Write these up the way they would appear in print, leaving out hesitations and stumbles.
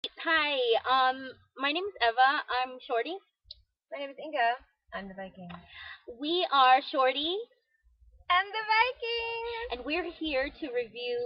Hi, my name is Eva. I'm Shorty. My name is Inga. I'm the Viking. We are Shorty, And the Viking! and we're here to review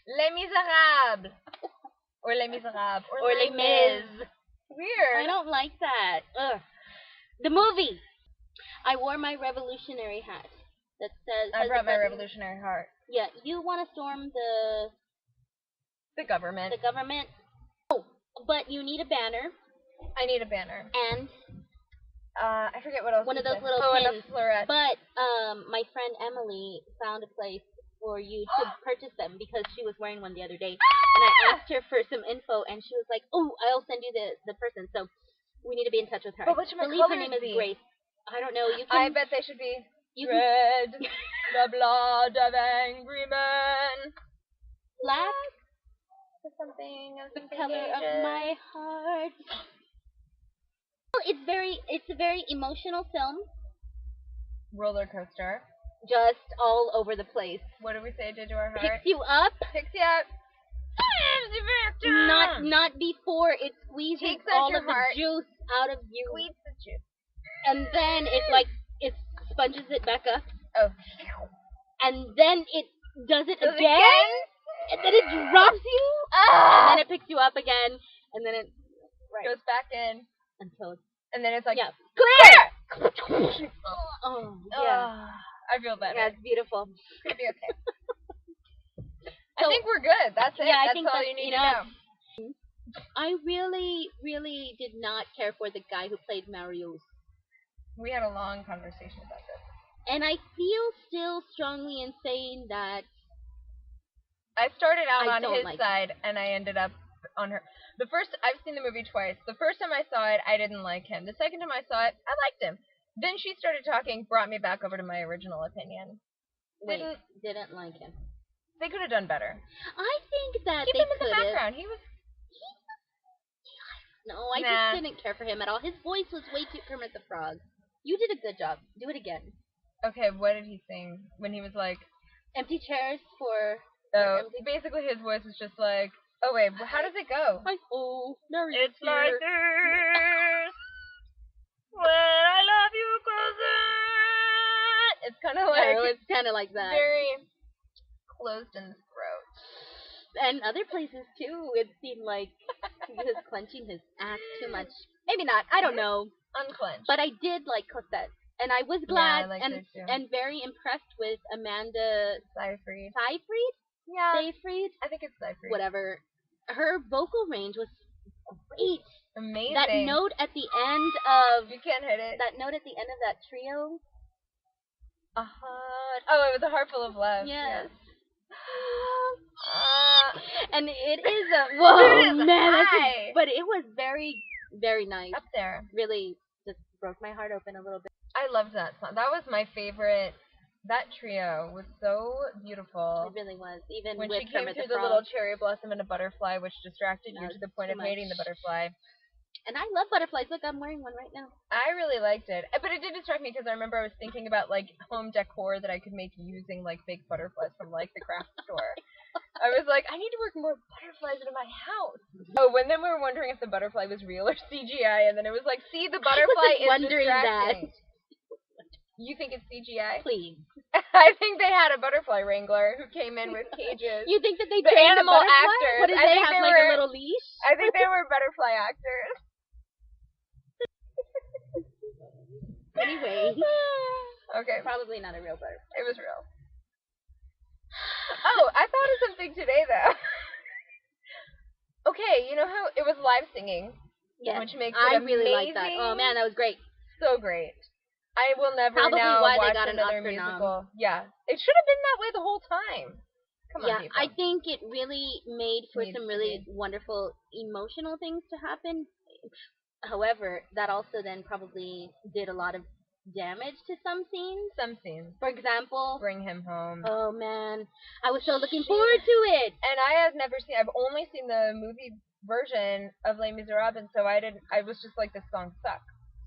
Les Miserables! Or Les Miserables. Or Les Les Mis. Mis. Weird. I don't like that. Ugh. The movie. I wore my revolutionary hat that says. I brought my revolutionary heart. Yeah, you want to storm The government. the government. Oh, but you need a banner I need a banner. and I forget what else. one of those said. little and pins. a floret. But my friend Emily found a place for you to purchase them because she was wearing one the other day, and I asked her for some info, and she was like, "Oh, I'll send you the person." So we need to be in touch with her. But what should my I believe her colors name is be? Grace. I don't know. You can. I bet they should be You can red, the blood of angry men. black, Something of the something color ages. of my heart. Well, it's a very emotional film. Roller coaster. Just all over the place. What do we say it did to our heart? Picks you up. Picks you up. Not before it squeezes Takes out all your of the heart. juice out of you, Squeeze the juice. and then it sponges it back up, Oh. and then it does it Does it again, and then it drops you, and then it picks you up again, and then it Goes back in, until and then it's like, yeah, clear! oh yeah, I feel better. yeah, it's beautiful. It's gonna be okay. So, I think we're good. That's it. yeah, I that's think all that's you need enough. to know. I really, really did not care for the guy who played Marius. We had a long conversation about this. And I feel still strongly in saying that I started out I on don't his like side, and I ended up on her. I've seen the movie twice. The first time I saw it, I didn't like him. The second time I saw it, I liked him. Then she started talking, brought me back over to my original opinion. didn't like him. They could have done better. I think that Keep they him in the could have. background. He was. No, I Nah. just didn't care for him at all. His voice was way too Kermit the Frog. You did a good job. Do it again. Okay, what did he sing when he was like? Empty chairs for. So empty. basically, his voice was just like, oh wait, how does it go? Oh, Mary. It's like this when I love you closer. It's kind of like it's kind of like that. very closed in the throat. And other places too. It seemed like he was clenching his ass too much. Maybe not. I don't know. Unclenched. But I did like Cosette, and I was glad I liked her too. and very impressed with Amanda Seyfried. Seyfried. Yeah. Seyfried. I think it's Seyfried. Whatever. Her vocal range was great. Amazing. That note at the end of You can't hit it. that note at the end of that trio. Oh, it was a heart full of love. Yes. Uh, And it is a whoa it is man, high. but it was very very nice. Up there. Really just broke my heart open a little bit. I loved that song. That was my favorite. That trio was so beautiful. It really was. Even When with she came Kermit through the the Frog. little cherry blossom and a butterfly, which distracted you That to the was point too of hating the much. butterfly. And I love butterflies. Look, I'm wearing one right now. I really liked it, but it did distract me because I remember I was thinking about like home decor that I could make using like fake butterflies from like the craft store. I was like, I need to work more butterflies into my house. Oh, and then we were wondering if the butterfly was real or CGI, and then it was like, see, the butterfly is wondering distracting. that. You think it's CGI? Please. I think they had a butterfly wrangler who came in with cages. You think that they The trained animal the butterfly? actors. What did I they think have they like were- a little leash? I think they were butterfly actors. Anyway. Okay. Probably not a real butterfly. It was real. Oh, I thought of something today, though. Okay, you know how it was live singing? Yes. Which makes I it really like that. amazing. Oh man, that was great. So great. I will never Probably now why they watch got an another Oscar nom. musical. Yeah. It should have been that way the whole time. Come on, Yeah, people. I think it really made for Needs some to really be. wonderful emotional things to happen. However, that also then probably did a lot of damage to some scenes. Some scenes. For example, Bring him home. oh man, I was so looking She- forward to it. And I have never seen. I've only seen the movie version of Les Miserables, and so I was just like, this song sucks.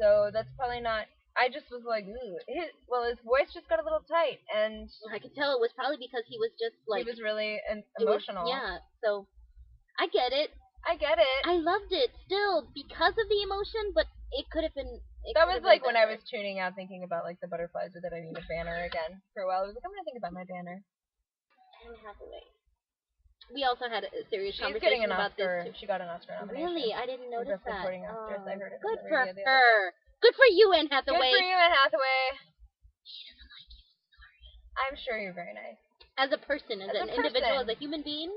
So that's probably not. I just was like, ooh. His voice just got a little tight, and I could tell it was probably because he was just like he was really it was- emotional. yeah, so I get it. I get it. I loved it still because of the emotion, but it could have been. That was like when I was tuning out, thinking about like the butterflies, or that I need a banner again. For a while, I was like, I'm gonna think about my banner. Anne Hathaway. We also had a serious She's conversation getting an about Oscar. this too. She got an Oscar nomination. Really, I didn't notice for that. supporting actress. I heard it. Good on the for radio the other day. her. Good for you, Anne Hathaway. Good for you, Anne Hathaway. She doesn't like you. Sorry. I'm sure you're very nice. As a person, as an individual, as a human being.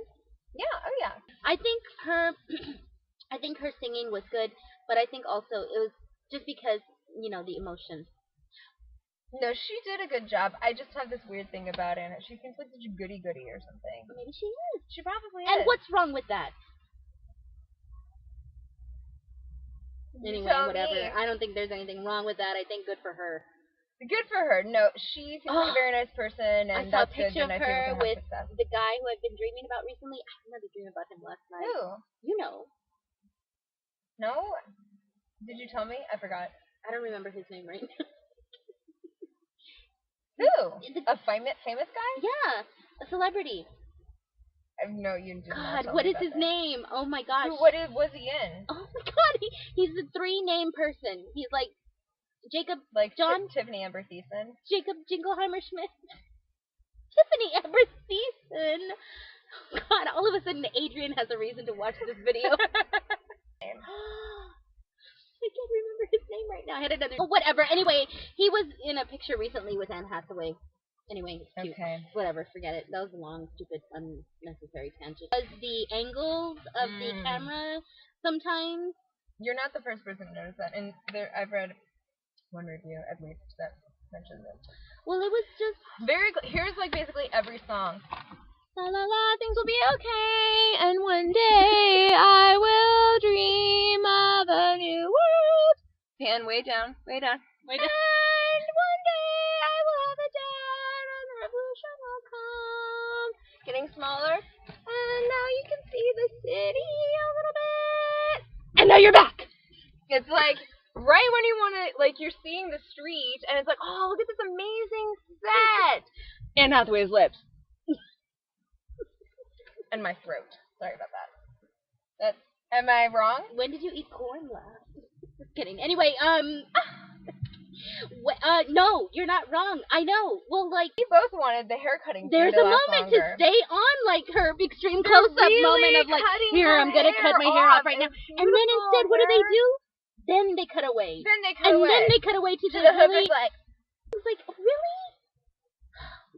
Yeah. Oh yeah. I think her. I think her singing was good, but I think also it was just because the emotion. No, she did a good job. I just have this weird thing about Anna. She seems like such a goody-goody or something. Maybe she is. She probably is. And what's wrong with that? Anyway, whatever. Me. I don't think there's anything wrong with that. I think good for her. Good for her. No, she seems like a very nice person, and I saw a that's good. picture of And her with success. the guy who I've been dreaming about recently. I had another dream about him last night. Who? You know. No? Did you tell me? I forgot. I don't remember his name right now. Who? A famous guy? Yeah, a celebrity. No, you did not. God, what is his name? Oh my gosh. What was he in? Oh my God, he's a 3-name person. He's like Jacob, like John, Tiffany Amber Thiessen, Jacob Jingleheimer Schmidt, Tiffany Amber Thiessen. God, all of a sudden Adrian has a reason to watch this video. I can't remember his name right now. I had another. Oh, whatever. Anyway, he was in a picture recently with Anne Hathaway. Anyway, it's cute. Okay. Whatever. Forget it. That was a long, stupid, unnecessary tangent. Because the angles of the camera sometimes. You're not the first person to notice that, and I've read one review at least that mentioned it. Well, it was just Here's like basically every song. La la la, things will be okay, and one day I will dream of a new world. Pan way down, way down, way down. And one day I will have a dad, and the revolution will come. Getting smaller, and now you can see the city a little bit. And now you're back. It's like right when you want to, like, you're seeing the street, and it's like, oh, look at this amazing set. Anne Hathaway's lips. And my throat. Sorry about that. Am I wrong? When did you eat corn last? Just kidding. Anyway, no, you're not wrong. I know. Well, like, we both wanted the hair cutting. There's a moment to stay on, like her extreme close-up moment of like, here, I'm gonna cut my hair off right now. And then instead, what do? Then they cut away. Then they cut away to the really. Like, I was like, really?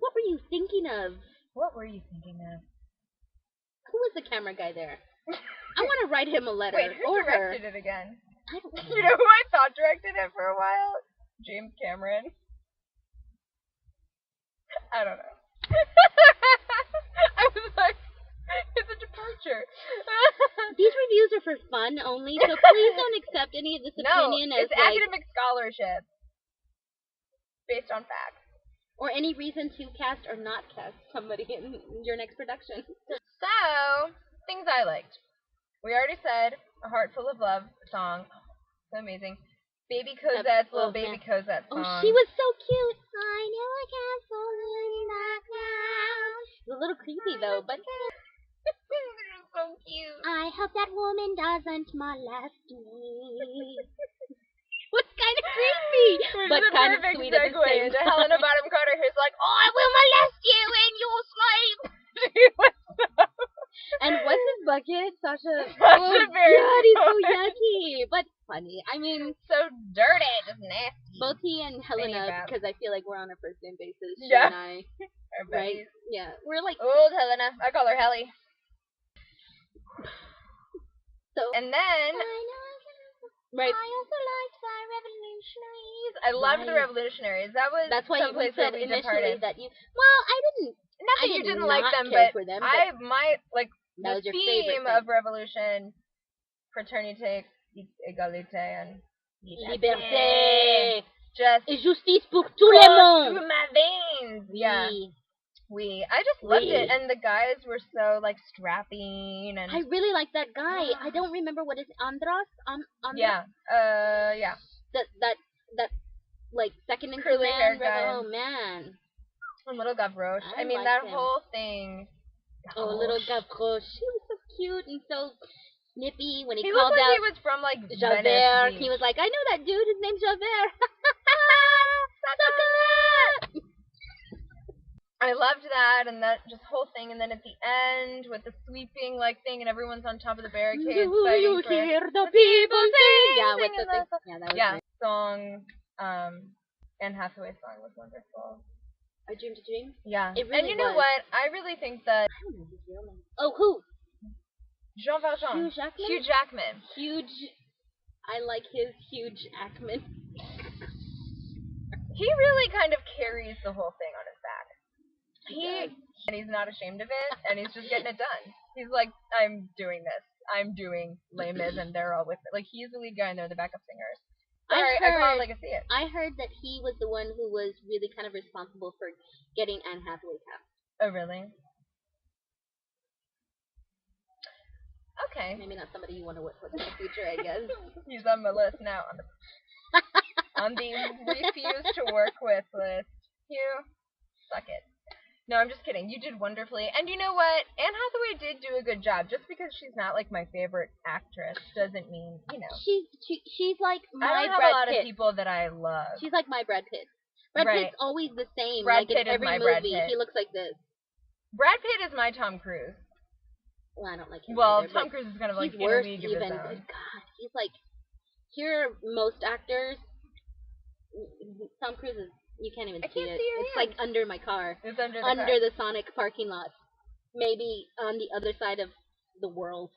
What were you thinking of? What were you thinking of? Who was the camera guy there? I want to write him a letter. Wait, who directed it again? I don't know. You know who I thought directed it for a while? James Cameron. I don't know. I was like, it's a departure. These reviews are for fun only, so please don't accept any of this opinion as it's academic scholarship based on facts. Or any reason to cast or not cast somebody in your next production. So, things I liked. We already said A Heart Full of Love song. So amazing. Baby Cosette's little Baby Cosette song. Oh, she was so cute. I know I can't fall in that ground. It was a little creepy though, but They're so cute. I hope that woman doesn't molest me. Was kind of creepy, but kind of sweet at the same time. Helena Bonham Carter, who's like, "Oh, I will molest you in your slave." And what's his bucket? Sasha. Sasha Baron God, he's so yucky, but funny. I mean, so dirty, just nasty. Both he and Helena, because I feel like we're on a first name basis. She Yeah. and I, right? Yeah, we're like old Helena. I call her Helly. So. And then. Right. I also liked the Revolutionaries. I loved the Revolutionaries. That's why you said initially that you. Well, I didn't. Not that you didn't like them, but the theme of Revolution, fraternité, égalité, and liberté. Just et justice pour tout le monde. Through my veins. Yeah. I just loved it, and the guys were so like strapping, and I really like that guy. I don't remember what is Andras. Yeah. Yeah. That like second in curly hair command. Guy. Oh man. And little Gavroche. I mean that whole thing. Oh, little Gavroche. She was so cute and so Nippy when he He called looked like out he was from like Javert. Venice He Beach. was like, I know that dude. His name's Javert. Suck I loved that, and that just whole thing, and then at the end with the sweeping like thing, and everyone's on top of the barricades Do fighting you for hear the people sing? Yeah, with singing the thing. Yeah, that was nice. Song, Anne Hathaway's song was wonderful. I Dreamed a Dream? Yeah. It really and you know was. what? I really think that I don't know his real name. Oh, who? Jean Valjean. Hugh Jackman? Hugh Jackman. Huge. I like his Hugh Jackman. He really kind of carries the whole thing on his back. He And he's not ashamed of it, and he's just getting it done. He's like, I'm doing this. I'm doing Les Mis, and they're all with it. Like, he's the lead guy, and they're the backup singers. Sorry, I can't like see it. I heard that he was the one who was really kind of responsible for getting Anne Hathaway cast. Oh, really? Okay. Maybe not somebody you want to work with in the future, I guess. He's on my list now. On the refuse to work with list. Hugh, suck it. No, I'm just kidding. You did wonderfully. And you know what? Anne Hathaway did do a good job. Just because she's not like my favorite actress doesn't mean, you know. She's like my I don't have Brad a lot Pitt. of people that I love. She's like my Brad Pitt. Brad Right. Pitt's always the same. Brad like Pitt in is every my movie, Brad Pitt. he looks like this. Brad Pitt is my Tom Cruise. Well, I don't like him. Well, either, Tom Cruise is kind of like he's in a worse league of even. his own. Good God, he's like. Here, are most actors. Tom Cruise is. You can't even see it. It's like under my car. It's under the Sonic parking lot. Maybe on the other side of the world.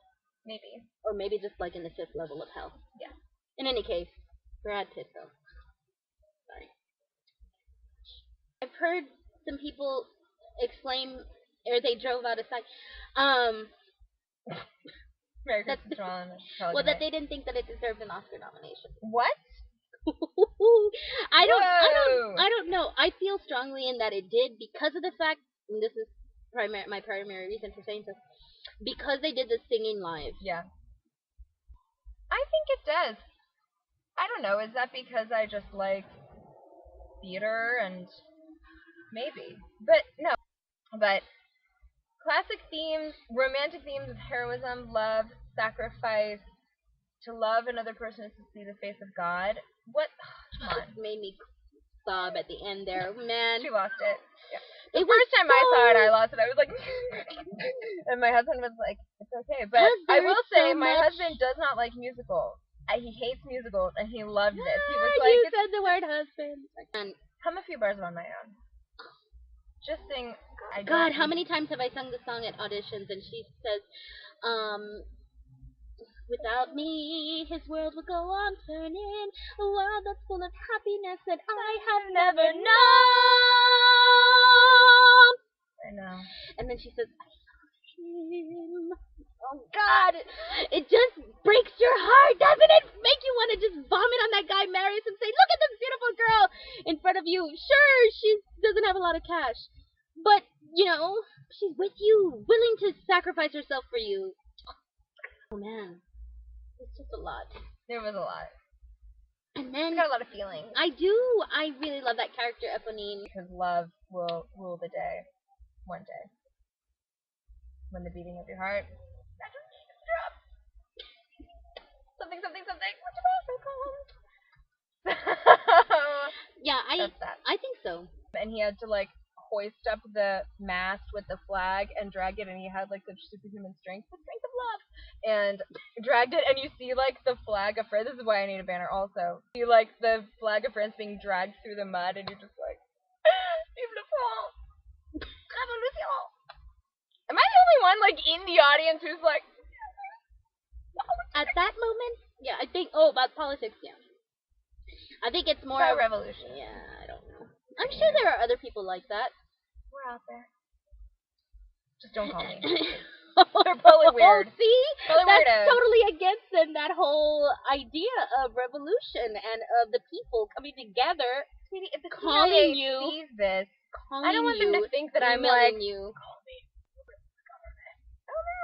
Maybe. Or maybe just like in the 5th level of hell. Yeah. In any case, Brad Pitt though. Sorry. I've heard some people exclaim, or they drove out of sight. Merry Christmas, Ron. Well, that they didn't think that it deserved an Oscar nomination. What? I don't know. I feel strongly in that it did because of the fact, and this is my primary reason for saying this, because they did the singing live. Yeah. I think it does. I don't know. Is that because I just like theater and maybe, but no. But classic themes, romantic themes of heroism, love, sacrifice. To love another person is to see the face of God. What? Come on. It made me sob at the end there. Man. She lost it. Yeah. The It first time I saw it, I lost it. I was like, and my husband was like, it's okay. But I will say, my husband does not like musicals. He hates musicals, and he loved this. He was like, you said the word husband. And hum a few bars on my own. Just sing. God, how many times have I sung the song at auditions? And she says, without me, his world would go on turning, a world that's full of happiness that I have never known. I know. And then she says, I love him. Oh God, it just breaks your heart. Doesn't it make you want to just vomit on that guy Marius and say, look at this beautiful girl in front of you. Sure, she doesn't have a lot of cash, but, you know, she's with you, willing to sacrifice herself for you. Oh man. It's just a lot. There was a lot. And then I got a lot of feelings. I do. I really love that character, Eponine. Because love will rule the day. One day. When the beating of your heart. Something. What's your Yeah, That's that. I think so. And he had to like hoist up the mast with the flag and drag it, and he had like such superhuman strength, the strength of love, and dragged it, and you see like the flag of France. This is why I need a banner also. You see like the flag of France being dragged through the mud, and you're just like, Vive la France, Revolution. Am I the only one like in the audience who's like? At that moment, yeah, I think. Oh, about politics, yeah. I think it's more About revolution. Yeah, I don't know. I'm sure there are other people like that. We're out there. Just don't call me. They're probably weird. See? Probably That's weirdos. totally against them, that whole idea of revolution and of the people coming together. Sweetie, if the Calling CIA you. sees this, Calling I don't want them to think that I'm emailing like, you. call me. Oh no.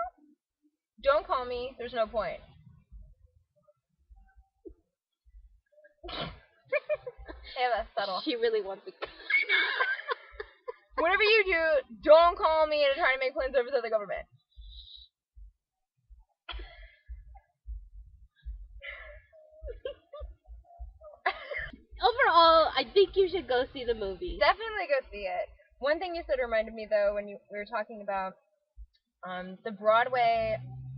Don't call me. There's no point. Yeah, that's subtle. She really wants to. Whatever you do, don't call me to try to make plans over to the government. think you should go see the movie. Definitely go see it. One thing you said reminded me though when we were talking about the Broadway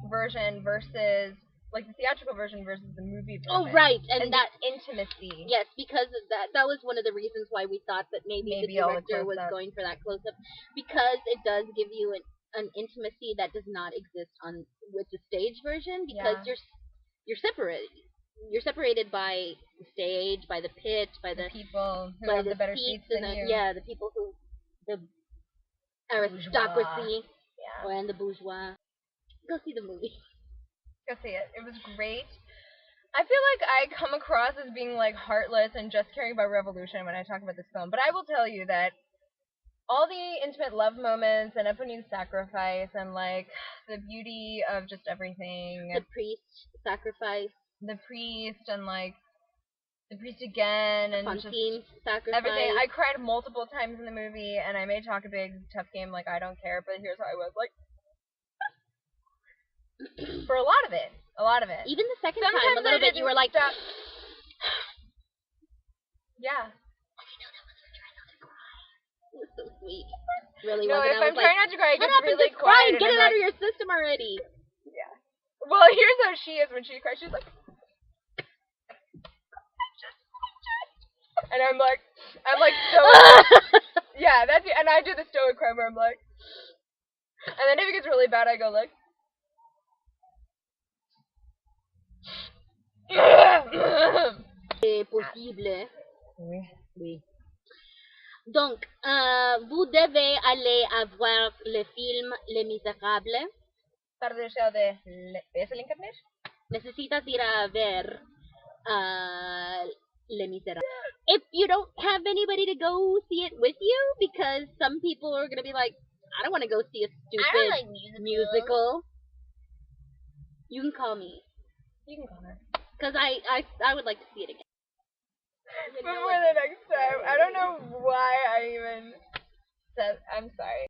version versus like the theatrical version versus the movie version. Oh right, and that intimacy. Yes, because of that was one of the reasons why we thought that maybe the director was going for that close up, because it does give you an intimacy that does not exist on with the stage version, because you're separated. You're separated by the stage, by the pit, by the people who by have the the better seats seats than and you. the people who the aristocracy and the bourgeois. Go see the movie. Go see it. It was great. I feel like I come across as being like heartless and just caring about revolution when I talk about this film, but I will tell you that all the intimate love moments and Eponina's sacrifice and like the beauty of just everything. The priest sacrifice. The priest and like the priest again and Fontine's sacrifice. Everything. I cried multiple times in the movie, and I may talk a big tough game like I don't care, but here's how I was like for a lot of it. Even the second time, a little bit, you were like, stop. Yeah. It was so sweet. Really no, wasn't. If I'm trying not to cry, I get really just quiet. Get it out of your system already. Yeah. Well, here's how she is when she cries. She's like, and I'm like stoic. Yeah, that's it. And I do the stoic cry where I'm like, and then if it gets really bad, I go like. C'est possible. Oui. Donc, vous devez aller à voir le film Les Misérables. Para deseo de ¿es el internet? Necesitas ir a ver Les Misérables. If you don't have anybody to go see it with you, because some people are gonna be like, I don't want to go see a stupid musical. You can call me. You can call her. Because I would like to see it again. Before the next time. I don't know why I even said, I'm sorry.